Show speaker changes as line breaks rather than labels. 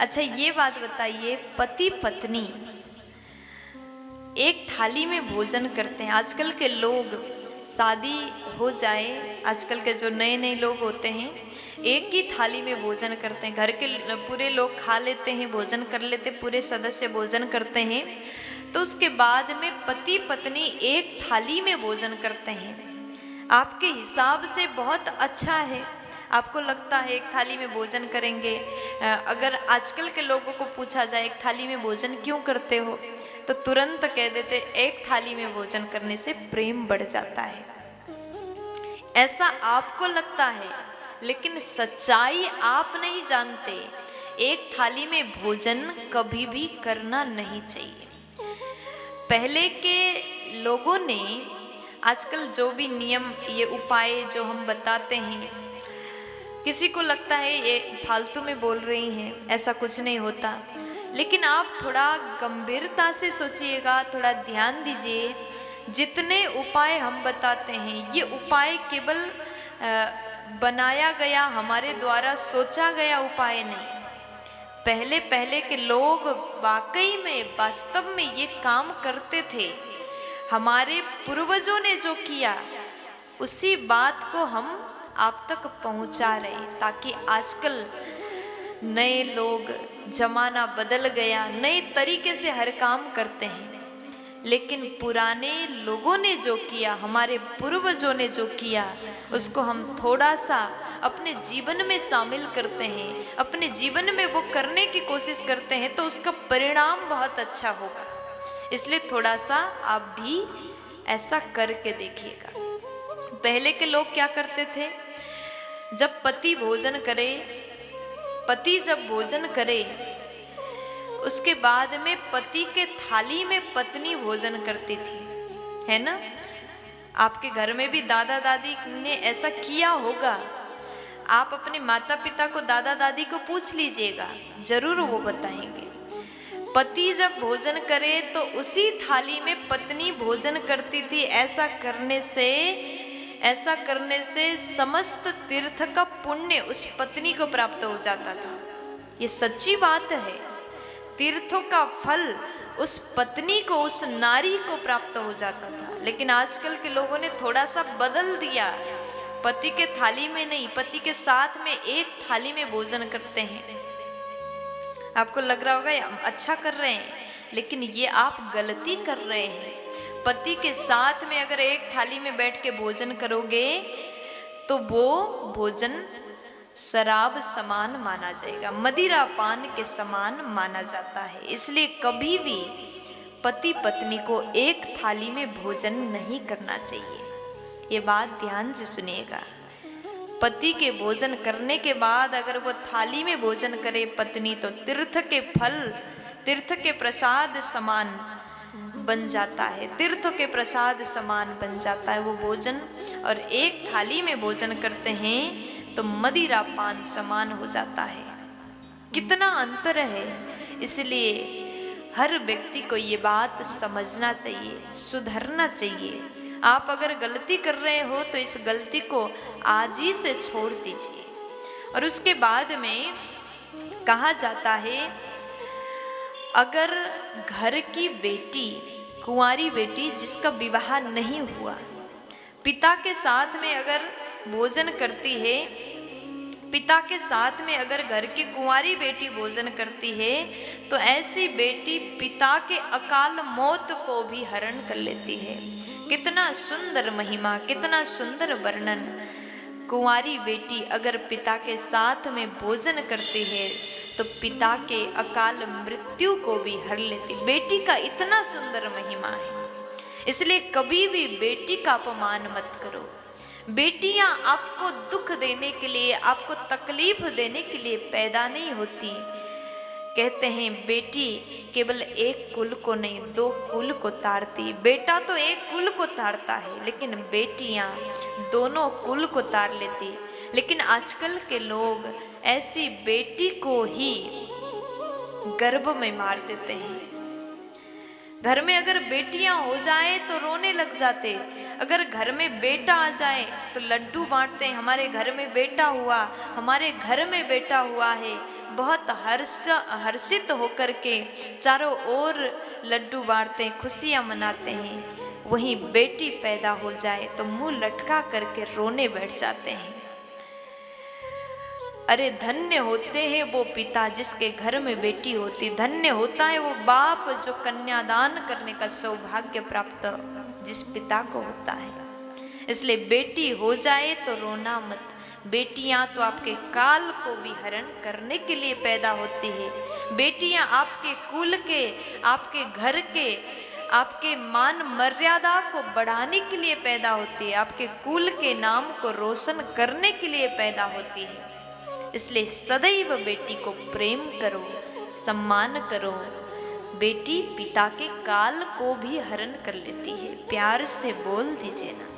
अच्छा ये बात बताइए, पति पत्नी एक थाली में भोजन करते हैं। आजकल के लोग शादी हो जाए, आजकल के जो नए नए लोग होते हैं एक ही थाली में भोजन करते हैं। घर के पूरे लोग खा लेते हैं, भोजन कर लेते, पूरे सदस्य भोजन करते हैं, तो उसके बाद में पति पत्नी एक थाली में भोजन करते हैं। आपके हिसाब से बहुत अच्छा है, आपको लगता है एक थाली में भोजन करेंगे। अगर आजकल के लोगों को पूछा जाए एक थाली में भोजन क्यों करते हो, तो तुरंत कह देते एक थाली में भोजन करने से प्रेम बढ़ जाता है। ऐसा आपको लगता है, लेकिन सच्चाई आप नहीं जानते। एक थाली में भोजन कभी भी करना नहीं चाहिए। पहले के लोगों ने, आजकल जो भी नियम, ये उपाय जो हम बताते हैं, किसी को लगता है ये फालतू में बोल रही हैं, ऐसा कुछ नहीं होता। लेकिन आप थोड़ा गंभीरता से सोचिएगा, थोड़ा ध्यान दीजिए। जितने उपाय हम बताते हैं ये उपाय केवल बनाया गया, हमारे द्वारा सोचा गया उपाय नहीं। पहले पहले के लोग वाकई में, वास्तव में ये काम करते थे। हमारे पूर्वजों ने जो किया उसी बात को हम आप तक पहुंचा रहे, ताकि आजकल नए लोग, जमाना बदल गया, नए तरीके से हर काम करते हैं, लेकिन पुराने लोगों ने जो किया, हमारे पूर्वजों ने जो किया, उसको हम थोड़ा सा अपने जीवन में शामिल करते हैं, अपने जीवन में वो करने की कोशिश करते हैं, तो उसका परिणाम बहुत अच्छा होगा। इसलिए थोड़ा सा आप भी ऐसा करके देखिएगा। पहले के लोग क्या करते थे, जब पति भोजन करे, पति जब भोजन करे, उसके बाद में पति के थाली में पत्नी भोजन करती थी, है ना। आपके घर में भी दादा दादी ने ऐसा किया होगा। आप अपने माता पिता को, दादा दादी को पूछ लीजिएगा, जरूर वो बताएंगे। पति जब भोजन करे तो उसी थाली में पत्नी भोजन करती थी। ऐसा करने से समस्त तीर्थ का पुण्य उस पत्नी को प्राप्त हो जाता था। ये सच्ची बात है। तीर्थों का फल उस पत्नी को, उस नारी को प्राप्त हो जाता था। लेकिन आजकल के लोगों ने थोड़ा सा बदल दिया। पति के थाली में नहीं, पति के साथ में एक थाली में भोजन करते हैं। आपको लग रहा होगा हम अच्छा कर रहे हैं, लेकिन ये आप गलती कर रहे हैं। पति के साथ में अगर एक थाली में बैठ के भोजन करोगे तो वो भोजन शराब समान माना जाएगा, मदिरा पान के समान माना जाता है। इसलिए कभी भी पति पत्नी को एक थाली में भोजन नहीं करना चाहिए। ये बात ध्यान से सुनिएगा। पति के भोजन करने के बाद अगर वो थाली में भोजन करे पत्नी, तो तीर्थ के फल, तीर्थ के प्रसाद समान बन जाता है, तीर्थ के प्रसाद समान बन जाता है वो भोजन। और एक थाली में भोजन करते हैं तो मदिरा पान समान हो जाता है। कितना अंतर है। इसलिए हर व्यक्ति को ये बात समझना चाहिए, सुधरना चाहिए। आप अगर गलती कर रहे हो तो इस गलती को आज ही से छोड़ दीजिए। और उसके बाद में कहा जाता है, अगर घर की बेटी, कुंवारी बेटी जिसका विवाह नहीं हुआ, पिता के साथ में अगर भोजन करती है, पिता के साथ में अगर घर की कुंवारी बेटी भोजन करती है, तो ऐसी बेटी पिता के अकाल मौत को भी हरण कर लेती है। कितना सुंदर महिमा, कितना सुंदर वर्णन। कुंवारी बेटी अगर पिता के साथ में भोजन करती है तो पिता के अकाल मृत्यु को भी हर लेती। बेटी का इतना सुंदर महिमा है। इसलिए कभी भी बेटी का अपमान मत करो। बेटियां आपको दुख देने के लिए, आपको तकलीफ देने के लिए पैदा नहीं होती। कहते हैं बेटी केवल एक कुल को नहीं, दो कुल को तारती। बेटा तो एक कुल को तारता है, लेकिन बेटियां दोनों कुल को तार लेती। लेकिन आजकल के लोग ऐसी बेटी को ही गर्भ में मार देते हैं। घर में अगर बेटियां हो जाए तो रोने लग जाते, अगर घर में बेटा आ जाए तो लड्डू बांटते हैं, हमारे घर में बेटा हुआ, हमारे घर में बेटा हुआ है। बहुत हर्षित होकर के चारों ओर लड्डू बांटते हैं, खुशियां मनाते हैं, वहीं बेटी पैदा हो जाए तो मुंह लटका करके रोने बैठ जाते हैं। अरे धन्य होते हैं वो पिता जिसके घर में बेटी होती, धन्य होता है वो बाप जो कन्यादान करने का सौभाग्य प्राप्त जिस पिता को होता है। इसलिए बेटी हो जाए तो रोना मत। बेटियां तो आपके काल को भी हरण करने के लिए पैदा होती है। बेटियां आपके कुल के, आपके घर के, आपके मान मर्यादा को बढ़ाने के लिए पैदा होती है, आपके कुल के नाम को रोशन करने के लिए पैदा होती है। इसलिए सदैव बेटी को प्रेम करो, सम्मान करो। बेटी पिता के काल को भी हरण कर लेती है। प्यार से बोल दीजिए ना।